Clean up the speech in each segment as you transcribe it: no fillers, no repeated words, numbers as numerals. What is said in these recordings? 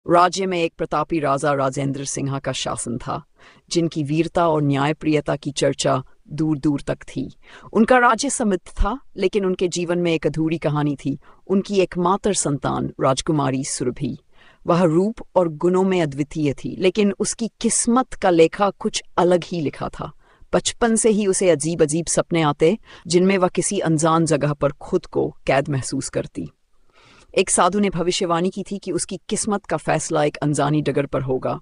राज्य में एक प्रतापी राजा राजेंद्र सिंह का शासन था, जिनकी वीरता और न्यायप्रियता की चर्चा दूर दूर तक थी। उनका राज्य समृद्ध था, लेकिन उनके जीवन में एक अधूरी कहानी थी। उनकी एकमात्र संतान राजकुमारी सुरभि, वह रूप और गुणों में अद्वितीय थी, लेकिन उसकी किस्मत का लेखा कुछ अलग ही लिखा था। बचपन से ही उसे अजीब अजीब सपने आते, जिनमें वह किसी अनजान जगह पर खुद को कैद महसूस करती। एक साधु ने भविष्यवाणी की थी कि उसकी किस्मत का फैसला एक अनजानी डगर पर होगा।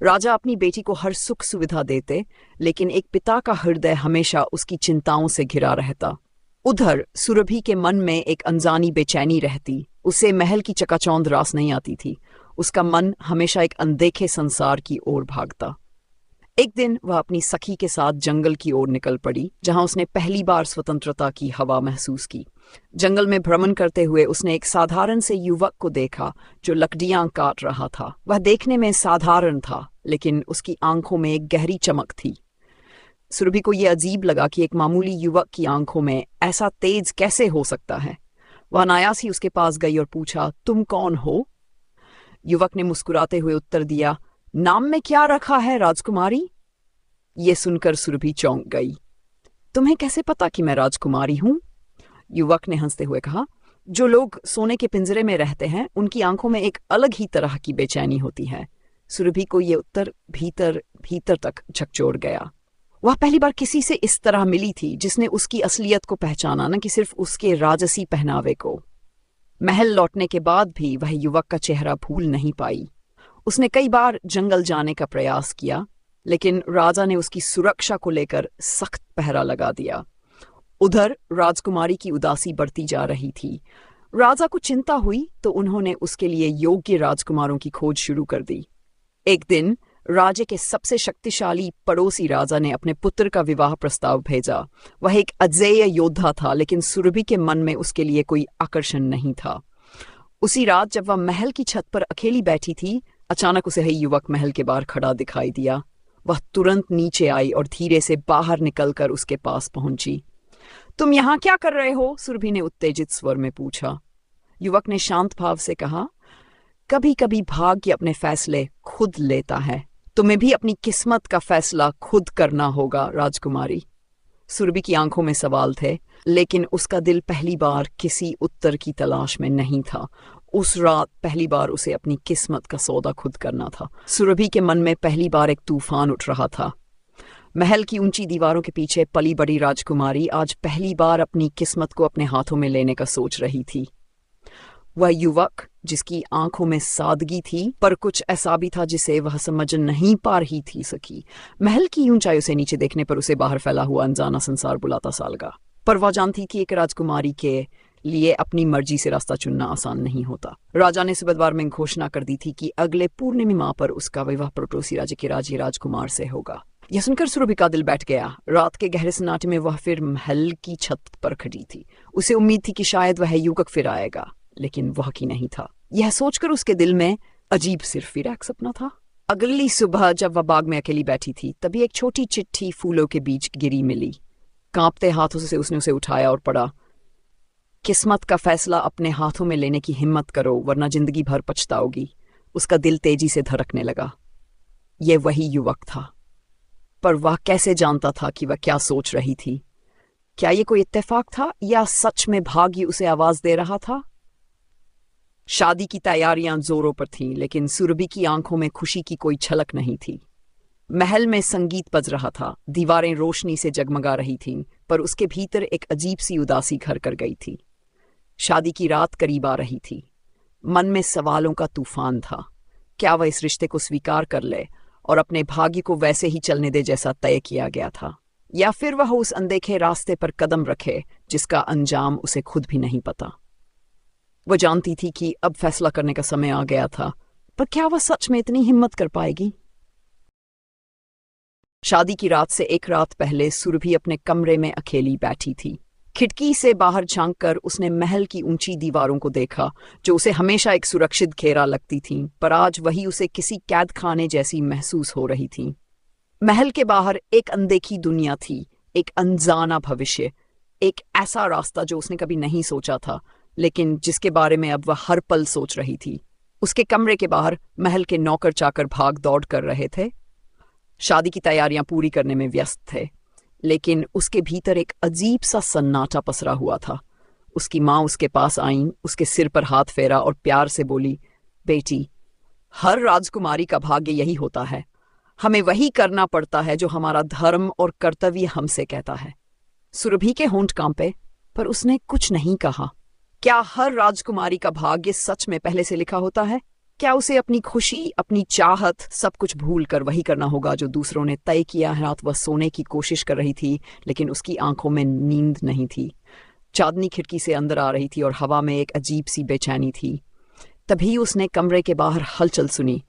राजा अपनी बेटी को हर सुख सुविधा देते, लेकिन एक पिता का हृदय हमेशा उसकी चिंताओं से घिरा रहता। उधर सुरभि के मन में एक अनजानी बेचैनी रहती। उसे महल की चकाचौंध रास नहीं आती थी। उसका मन हमेशा एक अनदेखे संसार की ओर भागता। एक दिन वह अपनी सखी के साथ जंगल की ओर निकल पड़ी, जहां उसने पहली बार स्वतंत्रता की हवा महसूस की। जंगल में भ्रमण करते हुए उसने एक साधारण से युवक को देखा जो लकड़ियां काट रहा था। वह देखने में साधारण था, लेकिन उसकी आंखों में एक गहरी चमक थी। सुरभि को यह अजीब लगा कि एक मामूली युवक की आंखों में ऐसा तेज कैसे हो सकता है। वह अनायास ही उसके पास गई और पूछा, तुम कौन हो? युवक ने मुस्कुराते हुए उत्तर दिया, नाम में क्या रखा है राजकुमारी? ये सुनकर सुरभि चौंक गई। तुम्हें कैसे पता कि मैं राजकुमारी हूं? युवक ने हंसते हुए कहा, जो लोग सोने के पिंजरे में रहते हैं उनकी आंखों में एक अलग ही तरह की बेचैनी होती है। सुरभि को यह उत्तर भीतर भीतर तक झकझोर गया। वह पहली बार किसी से इस तरह मिली थी जिसने उसकी असलियत को पहचाना, न कि सिर्फ उसके राजसी पहनावे को। महल लौटने के बाद भी वह युवक का चेहरा भूल नहीं पाई। उसने कई बार जंगल जाने का प्रयास किया, लेकिन राजा ने उसकी सुरक्षा को लेकर सख्त पहरा लगा दिया। उधर राजकुमारी की उदासी बढ़ती जा रही थी। राजा को चिंता हुई तो उन्होंने उसके लिए योग्य राजकुमारों की खोज शुरू कर दी। एक दिन राज्य के सबसे शक्तिशाली पड़ोसी राजा ने अपने पुत्र का विवाह प्रस्ताव भेजा। वह एक अजेय योद्धा था, लेकिन सुरभि के मन में उसके लिए कोई आकर्षण नहीं था। उसी रात जब वह महल की छत पर अकेली बैठी थी, अचानक उसे ही युवक महल के बाहर खड़ा दिखाई दिया। वह तुरंत नीचे आई और धीरे से बाहर निकलकर उसके पास पहुंची। तुम यहाँ क्या कर रहे हो? सुरभि ने उत्तेजित स्वर में पूछा। युवक ने शांत भाव से कहा, कभी कभी भाग्य अपने फैसले खुद लेता है। तुम्हें भी अपनी किस्मत का फैसला खुद करना होगा राजकुमारी। सुरभि की आंखों में सवाल थे, लेकिन उसका दिल पहली बार किसी उत्तर की तलाश में नहीं था। उस रात पहली बार उसे अपनी किस्मत का सौदा खुद करना था। सुरभि के मन में पहली बार एक तूफान उठ रहा था। महल की ऊंची दीवारों के पीछे पली बड़ी राजकुमारी आज पहली बार अपनी किस्मत को अपने हाथों में लेने का सोच रही थी। वह युवक जिसकी आंखों में सादगी थी, पर कुछ ऐसा भी था जिसे वह समझ नहीं पा रही थी सकी। महल की ऊंचाई से नीचे देखने पर उसे बाहर फैला हुआ अनजाना संसार बुलाता सा लगा, पर वह जानती कि एक राजकुमारी के लिए अपनी मर्जी से रास्ता चुनना आसान नहीं होता। राजा ने सुबह में घोषणा कर दी थी कि अगले पूर्णिमा पर उसका विवाह पड़ोसी राज्य के राजकुमार से होगा। यह सुनकर सुरभि का दिल बैठ गया। रात के गहरे सन्नाटे में वह फिर महल की छत पर खड़ी थी। उसे उम्मीद थी कि शायद वह युवक फिर आएगा, लेकिन वह की नहीं था। यह सोचकर उसके दिल में अजीब सिर्फ फिर एक सपना था। अगली सुबह जब वह बाग में अकेली बैठी थी, तभी एक छोटी चिट्ठी फूलों के बीच गिरी मिली। कांपते हाथों से उसने उसे उठाया और पढ़ा, किस्मत का फैसला अपने हाथों में लेने की हिम्मत करो, वरना जिंदगी भर पछताओगी। उसका दिल तेजी से धड़कने लगा। यह वही युवक था, पर वह कैसे जानता था कि वह क्या सोच रही थी? क्या यह कोई इत्तेफाक था या सच में भाग्य उसे आवाज दे रहा था? शादी की तैयारियां जोरों पर थीं, लेकिन सुरभि की आंखों में खुशी की कोई झलक नहीं थी। महल में संगीत बज रहा था, दीवारें रोशनी से जगमगा रही थीं, पर उसके भीतर एक अजीब सी उदासी घर कर गई थी। शादी की रात करीब आ रही थी। मन में सवालों का तूफान था। क्या वह इस रिश्ते को स्वीकार कर ले और अपने भाग्य को वैसे ही चलने दे जैसा तय किया गया था, या फिर वह उस अनदेखे रास्ते पर कदम रखे जिसका अंजाम उसे खुद भी नहीं पता? वह जानती थी कि अब फैसला करने का समय आ गया था, पर क्या वह सच में इतनी हिम्मत कर पाएगी? शादी की रात से एक रात पहले सुरभि अपने कमरे में अकेली बैठी थी। खिड़की से बाहर झांककर उसने महल की ऊंची दीवारों को देखा, जो उसे हमेशा एक सुरक्षित घेरा लगती थीं, पर आज वही उसे किसी कैद खाने जैसी महसूस हो रही थीं। महल के बाहर एक अनदेखी दुनिया थी, एक अनजाना भविष्य, एक ऐसा रास्ता जो उसने कभी नहीं सोचा था, लेकिन जिसके बारे में अब वह हर पल सोच रही थी। उसके कमरे के बाहर महल के नौकर चाकर भाग दौड़ कर रहे थे, शादी की तैयारियां पूरी करने में व्यस्त थे। लेकिन उसके भीतर एक अजीब सा सन्नाटा पसरा हुआ था। उसकी माँ उसके पास आई, उसके सिर पर हाथ फेरा और प्यार से बोली, बेटी, हर राजकुमारी का भाग्य यही होता है। हमें वही करना पड़ता है जो हमारा धर्म और कर्तव्य हमसे कहता है। सुरभि के होंठ कांपे, पर उसने कुछ नहीं कहा। क्या हर राजकुमारी का भाग्य सच में पहले से लिखा होता है? क्या उसे अपनी खुशी, अपनी चाहत, सब कुछ भूल कर वही करना होगा जो दूसरों ने तय किया है? रात वह सोने की कोशिश कर रही थी, लेकिन उसकी आंखों में नींद नहीं थी। चांदनी खिड़की से अंदर आ रही थी और हवा में एक अजीब सी बेचैनी थी। तभी उसने कमरे के बाहर हलचल सुनी।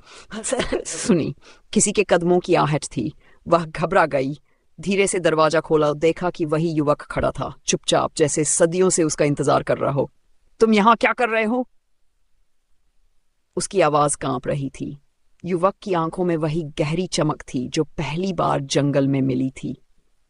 किसी के कदमों की आहट थी। वह घबरा गई, धीरे से दरवाजा खोला और देखा कि वही युवक खड़ा था, चुपचाप, जैसे सदियों से उसका इंतजार कर रहा हो। तुम यहाँ क्या कर रहे हो? उसकी आवाज कांप रही थी। युवक की आंखों में वही गहरी चमक थी जो पहली बार जंगल में मिली थी।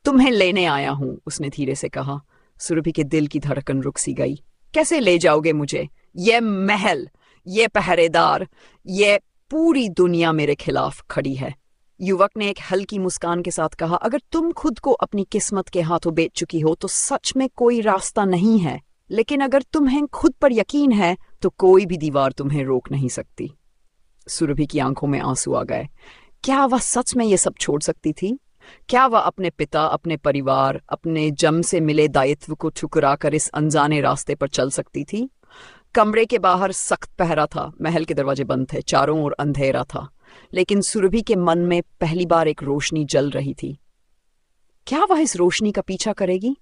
तुम्हें लेने आया हूं, उसने धीरे से कहा। सुरभि के दिल की धड़कन रुक सी गई। कैसे ले जाओगे मुझे? ये महल, ये पहरेदार, ये पूरी दुनिया मेरे खिलाफ खड़ी है। युवक ने एक हल्की मुस्कान के साथ कहा, अगर तुम खुद को अपनी किस्मत के हाथों बेच चुकी हो तो सच में कोई रास्ता नहीं है, लेकिन अगर तुम्हें खुद पर यकीन है तो कोई भी दीवार तुम्हें रोक नहीं सकती। सुरभि की आंखों में आंसू आ गए। क्या वह सच में ये सब छोड़ सकती थी? क्या वह अपने पिता, अपने परिवार, अपने जन्म से मिले दायित्व को ठुकरा कर इस अनजाने रास्ते पर चल सकती थी? कमरे के बाहर सख्त पहरा था, महल के दरवाजे बंद थे, चारों ओर अंधेरा था, लेकिन सुरभि के मन में पहली बार एक रोशनी जल रही थी। क्या वह इस रोशनी का पीछा करेगी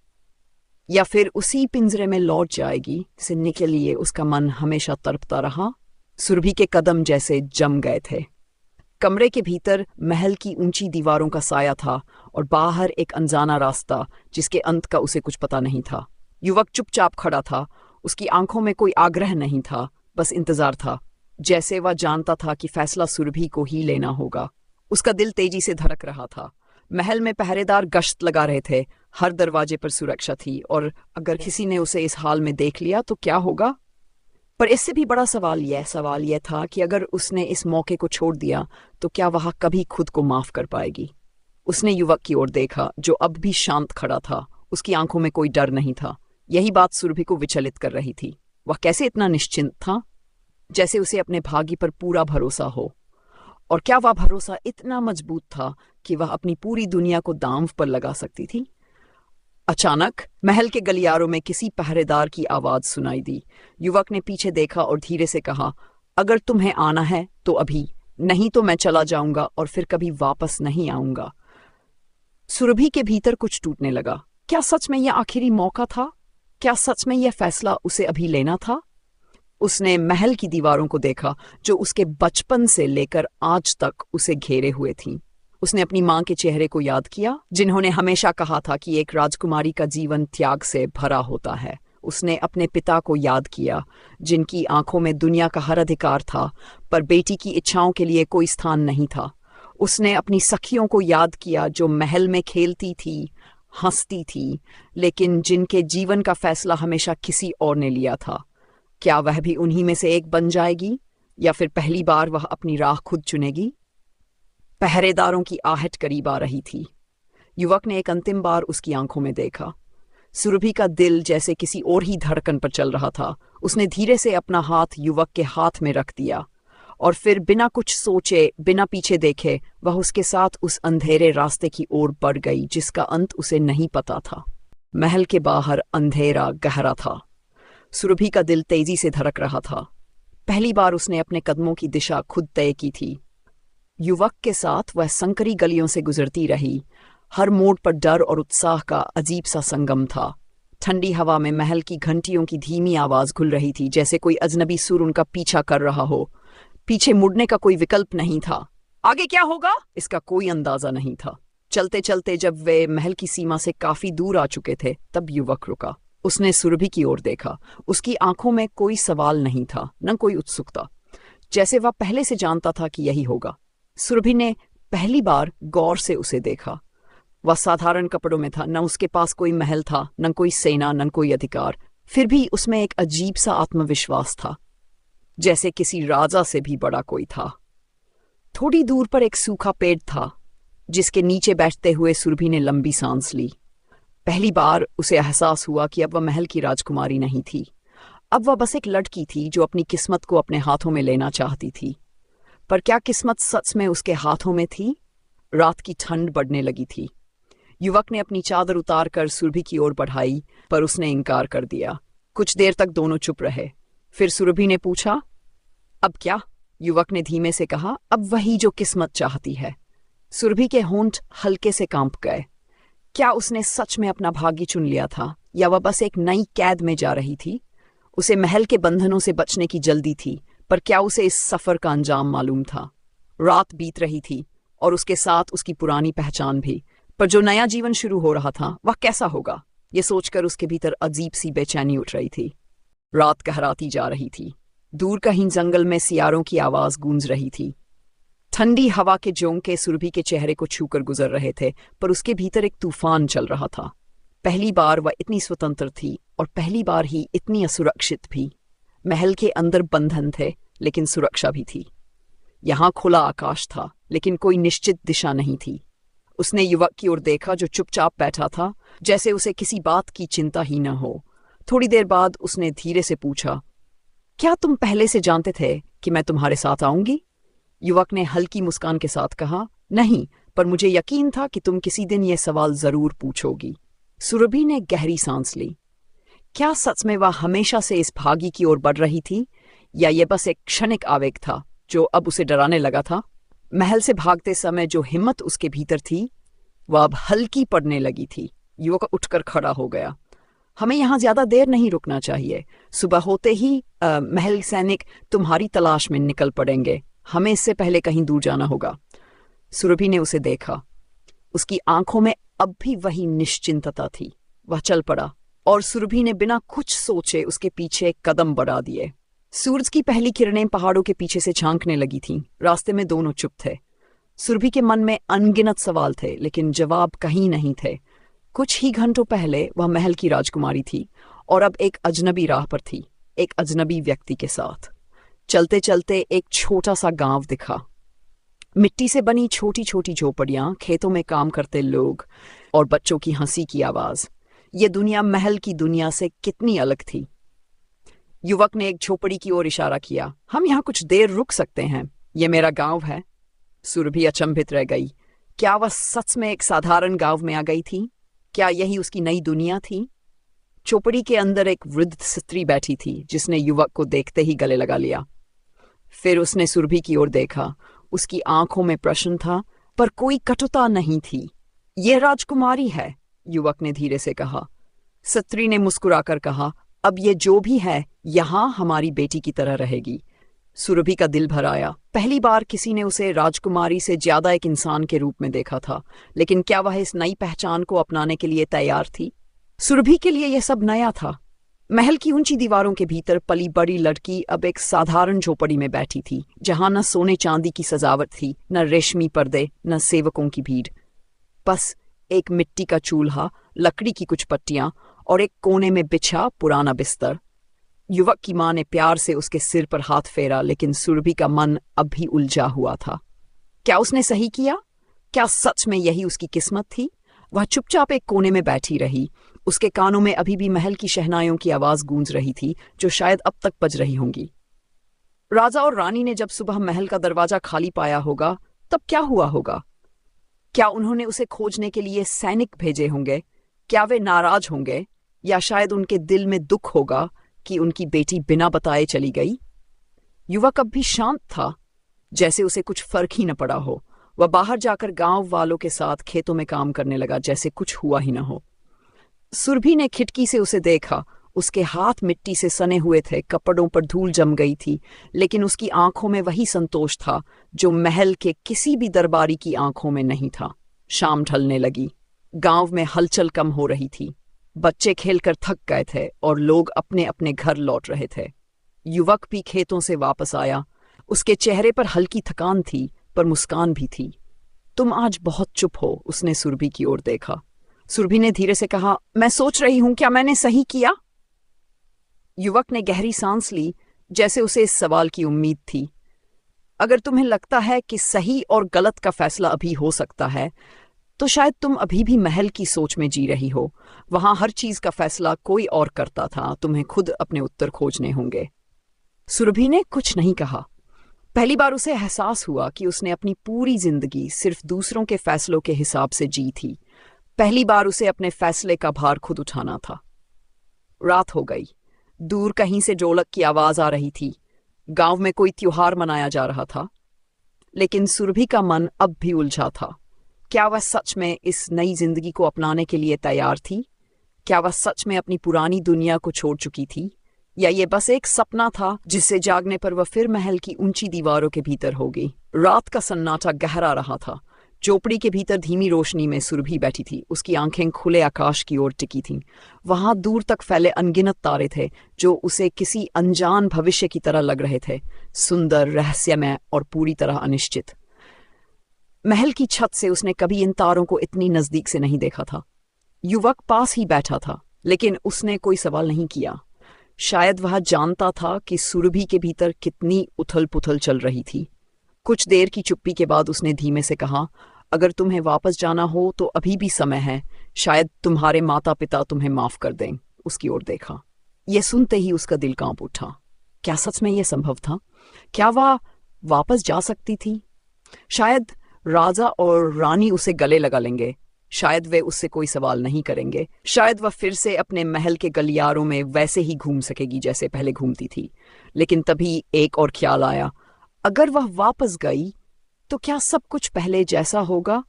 या फिर उसी पिंजरे में लौट जाएगी जिससे के लिए उसका मन हमेशा तड़पता रहा? सुरभि के कदम जैसे जम गए थे। कमरे के भीतर महल की ऊंची दीवारों का साया था और बाहर एक अनजाना रास्ता जिसके अंत का उसे कुछ पता नहीं था। युवक चुपचाप खड़ा था, उसकी आंखों में कोई आग्रह नहीं था, बस इंतजार था, जैसे वह जानता था कि फैसला सुरभि को ही लेना होगा। उसका दिल तेजी से धड़क रहा था। महल में पहरेदार गश्त लगा रहे थे, हर दरवाजे पर सुरक्षा थी, और अगर किसी ने उसे इस हाल में देख लिया तो क्या होगा? पर इससे भी बड़ा सवाल यह था कि अगर उसने इस मौके को छोड़ दिया तो क्या वह कभी खुद को माफ कर पाएगी? उसने युवक की ओर देखा जो अब भी शांत खड़ा था। उसकी आंखों में कोई डर नहीं था। यही बात सुरभि को विचलित कर रही थी। वह कैसे इतना निश्चिंत था, जैसे उसे अपने भाग्य पर पूरा भरोसा हो? और क्या वह भरोसा इतना मजबूत था कि वह अपनी पूरी दुनिया को दांव पर लगा सकती थी? अचानक महल के गलियारों में किसी पहरेदार की आवाज सुनाई दी। युवक ने पीछे देखा और धीरे से कहा, अगर तुम्हें आना है तो अभी, नहीं तो मैं चला जाऊंगा और फिर कभी वापस नहीं आऊंगा। सुरभि के भीतर कुछ टूटने लगा। क्या सच में यह आखिरी मौका था? क्या सच में यह फैसला उसे अभी लेना था? उसने महल की दीवारों को देखा जो उसके बचपन से लेकर आज तक उसे घेरे हुए थीं। उसने अपनी मां के चेहरे को याद किया, जिन्होंने हमेशा कहा था कि एक राजकुमारी का जीवन त्याग से भरा होता है। उसने अपने पिता को याद किया, जिनकी आंखों में दुनिया का हर अधिकार था, पर बेटी की इच्छाओं के लिए कोई स्थान नहीं था। उसने अपनी सखियों को याद किया जो महल में खेलती थी, हंसती थी, लेकिन जिनके जीवन का फैसला हमेशा किसी और ने लिया था। क्या वह भी उन्हीं में से एक बन जाएगी, या फिर पहली बार वह अपनी राह खुद चुनेगी? पहरेदारों की आहट करीब आ रही थी। युवक ने एक अंतिम बार उसकी आंखों में देखा। सुरभि का दिल जैसे किसी और ही धड़कन पर चल रहा था। उसने धीरे से अपना हाथ युवक के हाथ में रख दिया और फिर बिना कुछ सोचे, बिना पीछे देखे, वह उसके साथ उस अंधेरे रास्ते की ओर बढ़ गई जिसका अंत उसे नहीं पता था। महल के बाहर अंधेरा गहरा था। सुरभि का दिल तेजी से धड़क रहा था। पहली बार उसने अपने कदमों की दिशा खुद तय की थी। युवक के साथ वह संकरी गलियों से गुजरती रही। हर मोड़ पर डर और उत्साह का अजीब सा संगम था। ठंडी हवा में महल की घंटियों की धीमी आवाज घुल रही थी, जैसे कोई अजनबी सुर उनका पीछा कर रहा हो। पीछे मुड़ने का कोई विकल्प नहीं था। आगे क्या होगा, इसका कोई अंदाजा नहीं था। चलते चलते जब वे महल की सीमा से काफी दूर आ चुके थे, तब युवक रुका। उसने सुरभि की ओर देखा। उसकी आंखों में कोई सवाल नहीं था, न कोई उत्सुकता, जैसे वह पहले से जानता था कि यही होगा। सुरभि ने पहली बार गौर से उसे देखा। वह साधारण कपड़ों में था, न उसके पास कोई महल था, न कोई सेना, न कोई अधिकार। फिर भी उसमें एक अजीब सा आत्मविश्वास था। जैसे किसी राजा से भी बड़ा कोई था। थोड़ी दूर पर एक सूखा पेड़ था, जिसके नीचे बैठते हुए सुरभि ने लंबी सांस ली। पहली बार उसे एहसास हुआ कि अब वह महल की राजकुमारी नहीं थी। अब वह बस एक लड़की थी जो अपनी किस्मत को अपने हाथों में लेना चाहती थी। पर क्या किस्मत सच में उसके हाथों में थी? रात की ठंड बढ़ने लगी थी। युवक ने अपनी चादर उतारकर सुरभि की ओर बढ़ाई, पर उसने इनकार कर दिया। कुछ देर तक दोनों चुप रहे। फिर सुरभि ने पूछा, अब क्या? युवक ने धीमे से कहा, अब वही जो किस्मत चाहती है। सुरभि के होंठ हल्के से कांप गए। क्या उसने सच में अपना भाग्य चुन लिया था, या वह बस एक नई कैद में जा रही थी? उसे महल के बंधनों से बचने की जल्दी थी, पर क्या उसे इस सफर का अंजाम मालूम था? रात बीत रही थी और उसके साथ उसकी पुरानी पहचान भी, पर जो नया जीवन शुरू हो रहा था वह कैसा होगा, ये सोचकर उसके भीतर अजीब सी बेचैनी उठ रही थी। रात गहराती जा रही थी। दूर कहीं जंगल में सियारों की आवाज गूंज रही थी। ठंडी हवा के झोंके सुरभि के चेहरे को छूकर गुजर रहे थे, पर उसके भीतर एक तूफान चल रहा था। पहली बार वह इतनी स्वतंत्र थी और पहली बार ही इतनी असुरक्षित भी। महल के अंदर बंधन थे, लेकिन सुरक्षा भी थी। यहाँ खुला आकाश था, लेकिन कोई निश्चित दिशा नहीं थी। उसने युवक की ओर देखा जो चुपचाप बैठा था, जैसे उसे किसी बात की चिंता ही न हो। थोड़ी देर बाद उसने धीरे से पूछा, क्या तुम पहले से जानते थे कि मैं तुम्हारे साथ आऊंगी? युवक ने हल्की मुस्कान के साथ कहा, नहीं, पर मुझे यकीन था कि तुम किसी दिन यह सवाल जरूर पूछोगी। सुरभि ने गहरी सांस ली। क्या सच में वह हमेशा से इस भागी की ओर बढ़ रही थी, या यह बस एक क्षणिक आवेग था जो अब उसे डराने लगा था? महल से भागते समय जो हिम्मत उसके भीतर थी, वह अब हल्की पड़ने लगी थी। युवक उठकर खड़ा हो गया। हमें यहाँ ज्यादा देर नहीं रुकना चाहिए। सुबह होते ही महल सैनिक तुम्हारी तलाश में निकल पड़ेंगे। हमें इससे पहले कहीं दूर जाना होगा। सुरभि ने उसे देखा। उसकी आंखों में अब भी वही निश्चिंतता थी। वह चल पड़ा और सुरभि ने बिना कुछ सोचे उसके पीछे कदम बढ़ा दिए। सूरज की पहली किरणें पहाड़ों के पीछे से झांकने लगी थीं। रास्ते में दोनों चुप थे। सुरभि के मन में अनगिनत सवाल थे, लेकिन जवाब कहीं नहीं थे। कुछ ही घंटों पहले वह महल की राजकुमारी थी और अब एक अजनबी राह पर थी, एक अजनबी व्यक्ति के साथ। चलते चलते एक छोटा सा गांव दिखा। मिट्टी से बनी छोटी छोटी झोपड़ियां, खेतों में काम करते लोग और बच्चों की हंसी की आवाज। ये दुनिया महल की दुनिया से कितनी अलग थी। युवक ने एक झोपड़ी की ओर इशारा किया। हम यहाँ कुछ देर रुक सकते हैं, ये मेरा गांव है। सुरभि अचंभित रह गई। क्या वह सच में एक साधारण गांव में आ गई थी? क्या यही उसकी नई दुनिया थी? चौपड़ी के अंदर एक वृद्ध स्त्री बैठी थी, जिसने युवक को देखते ही गले लगा लिया। फिर उसने सुरभि की ओर देखा। उसकी आंखों में प्रश्न था, पर कोई कटुता नहीं थी। यह राजकुमारी है, युवक ने धीरे से कहा। स्त्री ने मुस्कुराकर कहा, अब ये जो भी है यहाँ हमारी बेटी की तरह रहेगी। सुरभि का दिल भर आया। पहली बार किसी ने उसे राजकुमारी से ज्यादा एक इंसान के रूप में देखा था, लेकिन क्या वह इस नई पहचान को अपनाने के लिए तैयार थी? सुरभि के लिए यह सब नया था। महल की ऊंची दीवारों के भीतर पली बड़ी लड़की अब एक साधारण झोपड़ी में बैठी थी, जहां न सोने चांदी की सजावट थी, न रेशमी पर्दे, न सेवकों की भीड़। बस एक मिट्टी का चूल्हा, लकड़ी की कुछ पट्टियां और एक कोने में बिछा पुराना बिस्तर। युवक की मां ने प्यार से उसके सिर पर हाथ फेरा, लेकिन सुरभि का मन अब भी उलझा हुआ था। क्या उसने सही किया? क्या सच में यही उसकी किस्मत थी? वह चुपचाप एक कोने में बैठी रही। उसके कानों में अभी भी महल की शहनाइयों की आवाज गूंज रही थी, जो शायद अब तक बज रही होंगी। राजा और रानी ने जब सुबह महल का दरवाजा खाली पाया होगा, तब क्या हुआ होगा? क्या उन्होंने उसे खोजने के लिए सैनिक भेजे होंगे? क्या वे नाराज होंगे, या शायद उनके दिल में दुख होगा कि उनकी बेटी बिना बताए चली गई? युवक अब भी शांत था, जैसे उसे कुछ फर्क ही न पड़ा हो। वह बाहर जाकर गांव वालों के साथ खेतों में काम करने लगा, जैसे कुछ हुआ ही न हो। सुरभि ने खिड़की से उसे देखा। उसके हाथ मिट्टी से सने हुए थे, कपड़ों पर धूल जम गई थी, लेकिन उसकी आंखों में वही संतोष था जो महल के किसी भी दरबारी की आंखों में नहीं था। शाम ढलने लगी। गांव में हलचल कम हो रही थी। बच्चे खेलकर थक गए थे और लोग अपने अपने घर लौट रहे थे। युवक भी खेतों से वापस आया। उसके चेहरे पर हल्की थकान थी, पर मुस्कान भी थी। तुम आज बहुत चुप हो, उसने सुरभि की ओर देखा। सुरभि ने धीरे से कहा, मैं सोच रही हूं क्या मैंने सही किया? युवक ने गहरी सांस ली। जैसे उसे इस सवाल की उम्मीद थी। अगर तुम्हें लगता है कि सही और गलत का फैसला अभी हो सकता है, तो शायद तुम अभी भी महल की सोच में जी रही हो। वहां हर चीज का फैसला कोई और करता था, तुम्हें खुद अपने उत्तर खोजने होंगे। सुरभि ने कुछ नहीं कहा। पहली बार उसे एहसास हुआ कि उसने अपनी पूरी जिंदगी सिर्फ दूसरों के फैसलों के हिसाब से जी थी। पहली बार उसे अपने फैसले का भार खुद उठाना था। रात हो गई। दूर कहीं से ढोलक की आवाज आ रही थी। गांव में कोई त्योहार मनाया जा रहा था। लेकिन सुरभि का मन अब भी उलझा था। क्या वह सच में इस नई जिंदगी को अपनाने के लिए तैयार थी? क्या वह सच में अपनी पुरानी दुनिया को छोड़ चुकी थी, या ये बस एक सपना था जिससे जागने पर वह फिर महल की ऊंची दीवारों के भीतर होगी? रात का सन्नाटा गहरा रहा था। चौपड़ी के भीतर धीमी रोशनी में सुरभि बैठी थी। उसकी आंखें खुले आकाश की ओर टिकी थीं। वहां दूर तक फैले अनगिनत तारे थे जो उसे किसी अनजान भविष्य की तरह लग रहे थे, सुंदर, रहस्यमय और पूरी तरह अनिश्चित। महल की छत से उसने कभी इन तारों को इतनी नजदीक से नहीं देखा था। युवक पास ही बैठा था, लेकिन उसने कोई सवाल नहीं किया। शायद वह जानता था कि सुरभि के भीतर कितनी उथल पुथल चल रही थी। कुछ देर की चुप्पी के बाद उसने धीमे से कहा, अगर तुम्हें वापस जाना हो तो अभी भी समय है। शायद तुम्हारे माता पिता तुम्हें माफ कर दें। उसकी ओर देखा। यह सुनते ही उसका दिल कांप उठा। क्या सच में यह संभव था? क्या वह वापस जा सकती थी? शायद राजा और रानी उसे गले लगा लेंगे। शायद वे उससे कोई सवाल नहीं करेंगे। शायद वह फिर से अपने महल के गलियारों में वैसे ही घूम सकेगी जैसे पहले घूमती थी। लेकिन तभी एक और ख्याल आया। अगर वह वापस गई तो क्या सब कुछ पहले जैसा होगा?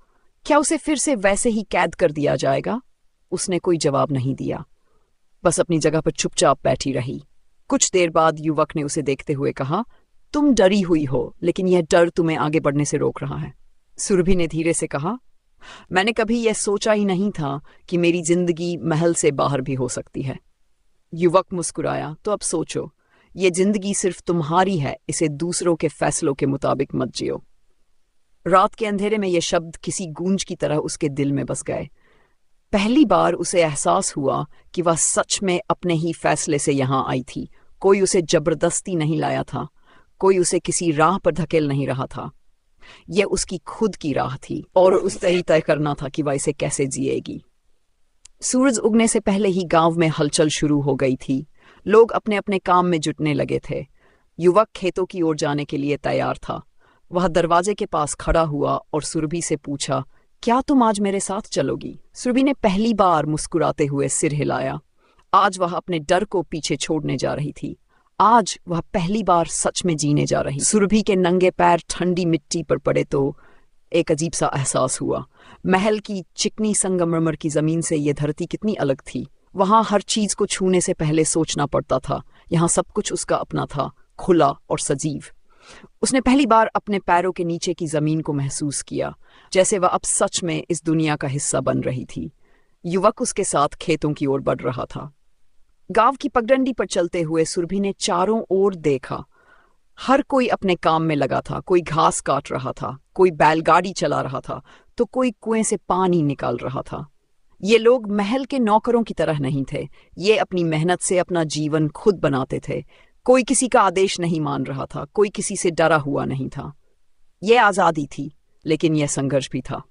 क्या उसे फिर से वैसे ही कैद कर दिया जाएगा? उसने कोई जवाब नहीं दिया, बस अपनी जगह पर चुपचाप बैठी रही। कुछ देर बाद युवक ने उसे देखते हुए कहा, तुम डरी हुई हो, लेकिन यह डर तुम्हें आगे बढ़ने से रोक रहा है। सुरभि ने धीरे से कहा, मैंने कभी यह सोचा ही नहीं था कि मेरी जिंदगी महल से बाहर भी हो सकती है। युवक मुस्कुराया, तो अब सोचो, ये जिंदगी सिर्फ तुम्हारी है, इसे दूसरों के फैसलों के मुताबिक मत जियो। रात के अंधेरे में ये शब्द किसी गूंज की तरह उसके दिल में बस गए। पहली बार उसे एहसास हुआ कि वह सच में अपने ही फैसले से यहां आई थी। कोई उसे जबरदस्ती नहीं लाया था, कोई उसे किसी राह पर धकेल नहीं रहा था। यह उसकी खुद की राह थी और उसे ही तय करना था कि वह इसे कैसे जिएगी। सूरज उगने से पहले ही गांव में हलचल शुरू हो गई थी। लोग अपने अपने काम में जुटने लगे थे। युवक खेतों की ओर जाने के लिए तैयार था। वह दरवाजे के पास खड़ा हुआ और सुरभि से पूछा, क्या तुम आज मेरे साथ चलोगी? सुरभि ने पहली बार मुस्कुराते हुए सिर हिलाया। आज वह अपने डर को पीछे छोड़ने जा रही थी। आज वह पहली बार सच में जीने जा रही। सुरभि के नंगे पैर ठंडी मिट्टी पर पड़े तो एक अजीब सा एहसास हुआ। महल की चिकनी संगमरमर की जमीन से यह धरती कितनी अलग थी। वहां हर चीज को छूने से पहले सोचना पड़ता था। यहाँ सब कुछ उसका अपना था, खुला और सजीव। उसने पहली बार अपने पैरों के नीचे की जमीन को महसूस किया, जैसे वह अब सच में इस दुनिया का हिस्सा बन रही थी। युवक उसके साथ खेतों की ओर बढ़ रहा था। गांव की पगडंडी पर चलते हुए सुरभि ने चारों ओर देखा। हर कोई अपने काम में लगा था। कोई घास काट रहा था, कोई बैलगाड़ी चला रहा था, तो कोई कुएं से पानी निकाल रहा था। ये लोग महल के नौकरों की तरह नहीं थे। ये अपनी मेहनत से अपना जीवन खुद बनाते थे। कोई किसी का आदेश नहीं मान रहा था, कोई किसी से डरा हुआ नहीं था। यह आजादी थी, लेकिन यह संघर्ष भी था।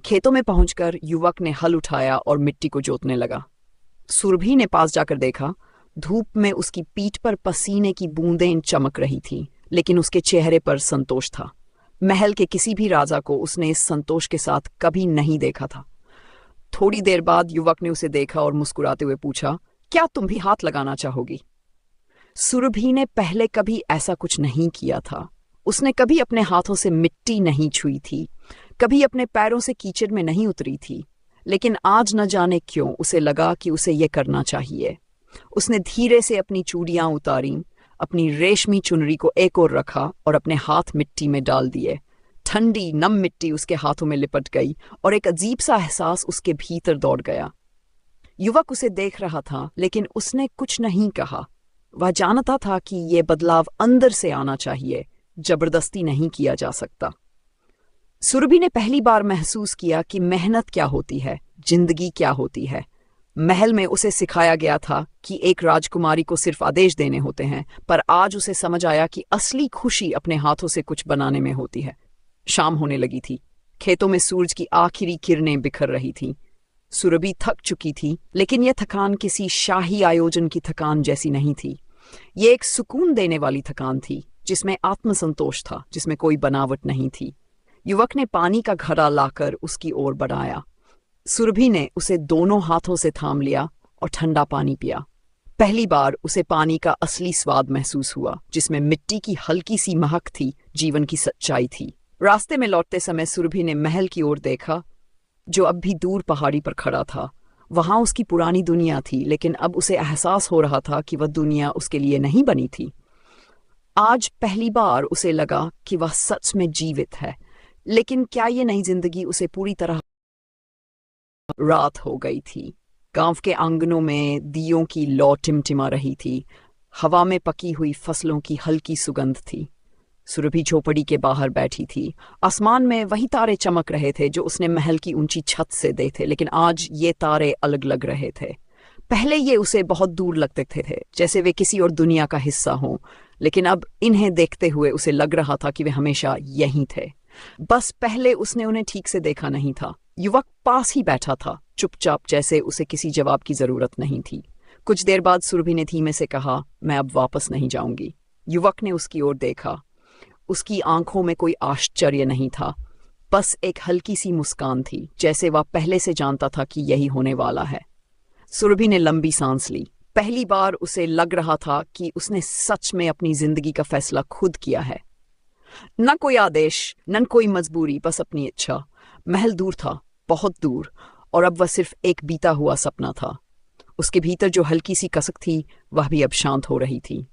खेतों में पहुंचकर युवक ने हल उठाया और मिट्टी को जोतने लगा। सुरभि ने पास जाकर देखा। धूप में उसकी पीठ पर पसीने की बूंदें चमक रही थीं, लेकिन उसके चेहरे पर संतोष था। महल के किसी भी राजा को उसने इस संतोष के साथ कभी नहीं देखा था। थोड़ी देर बाद युवक ने उसे देखा और मुस्कुराते हुए पूछा, क्या तुम भी हाथ लगाना चाहोगी? सुरभि ने पहले कभी ऐसा कुछ नहीं किया था। उसने कभी अपने हाथों से मिट्टी नहीं छुई थी, कभी अपने पैरों से कीचड़ में नहीं उतरी थी। लेकिन आज न जाने क्यों उसे लगा कि उसे यह करना चाहिए। उसने धीरे से अपनी चूड़ियां उतारी, अपनी रेशमी चुनरी को एक ओर रखा और अपने हाथ मिट्टी में डाल दिए। ठंडी नम मिट्टी उसके हाथों में लिपट गई और एक अजीब सा एहसास उसके भीतर दौड़ गया। युवक उसे देख रहा था, लेकिन उसने कुछ नहीं कहा। वह जानता था कि यह बदलाव अंदर से आना चाहिए, जबरदस्ती नहीं किया जा सकता। सुरभि ने पहली बार महसूस किया कि मेहनत क्या होती है, जिंदगी क्या होती है। महल में उसे सिखाया गया था कि एक राजकुमारी को सिर्फ आदेश देने होते हैं, पर आज उसे समझ आया कि असली खुशी अपने हाथों से कुछ बनाने में होती है। शाम होने लगी थी। खेतों में सूरज की आखिरी किरणें बिखर रही थीं। सुरभि थक चुकी थी, लेकिन यह थकान किसी शाही आयोजन की थकान जैसी नहीं थी। ये एक सुकून देने वाली थकान थी, जिसमें आत्मसंतोष था, जिसमें कोई बनावट नहीं थी। युवक ने पानी का घड़ा लाकर उसकी ओर बढ़ाया। सुरभि ने उसे दोनों हाथों से थाम लिया और ठंडा पानी पिया। पहली बार उसे पानी का असली स्वाद महसूस हुआ, जिसमें मिट्टी की हल्की सी महक थी, जीवन की सच्चाई थी। रास्ते में लौटते समय सुरभि ने महल की ओर देखा, जो अब भी दूर पहाड़ी पर खड़ा था। वहां उसकी पुरानी दुनिया थी, लेकिन अब उसे एहसास हो रहा था कि वह दुनिया उसके लिए नहीं बनी थी। आज पहली बार उसे लगा कि वह सच में जीवित है, लेकिन क्या ये नई जिंदगी उसे पूरी तरह। रात हो गई थी। गांव के आंगनों में दियों की लौ टिमटिमा रही थी। हवा में पकी हुई फसलों की हल्की सुगंध थी। सुरभि झोपड़ी के बाहर बैठी थी। आसमान में वही तारे चमक रहे थे जो उसने महल की ऊंची छत से देखे थे, लेकिन आज ये तारे अलग लग रहे थे। पहले ये उसे बहुत दूर लगते थे, जैसे वे किसी और दुनिया का हिस्सा हों, लेकिन अब इन्हें देखते हुए उसे लग रहा था कि वे हमेशा यहीं थे। बस पहले उसने उन्हें ठीक से देखा नहीं था। युवक पास ही बैठा था, चुपचाप, जैसे उसे किसी जवाब की जरूरत नहीं थी। कुछ देर बाद सुरभि ने धीमे से कहा, मैं अब वापस नहीं जाऊंगी। युवक ने उसकी ओर देखा। उसकी आंखों में कोई आश्चर्य नहीं था, बस एक हल्की सी मुस्कान थी, जैसे वह पहले से जानता था कि यही होने वाला है। सुरभि ने लंबी सांस ली। पहली बार उसे लग रहा था कि उसने सच में अपनी जिंदगी का फैसला खुद किया है। न कोई आदेश, न कोई मजबूरी, बस अपनी इच्छा। महल दूर था, बहुत दूर, और अब वह सिर्फ एक बीता हुआ सपना था। उसके भीतर जो हल्की सी कसक थी, वह भी अब शांत हो रही थी।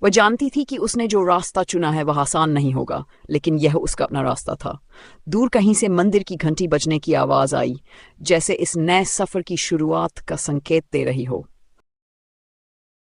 वह जानती थी कि उसने जो रास्ता चुना है वह आसान नहीं होगा, लेकिन यह उसका अपना रास्ता था। दूर कहीं से मंदिर की घंटी बजने की आवाज आई, जैसे इस नए सफर की शुरुआत का संकेत दे रही हो।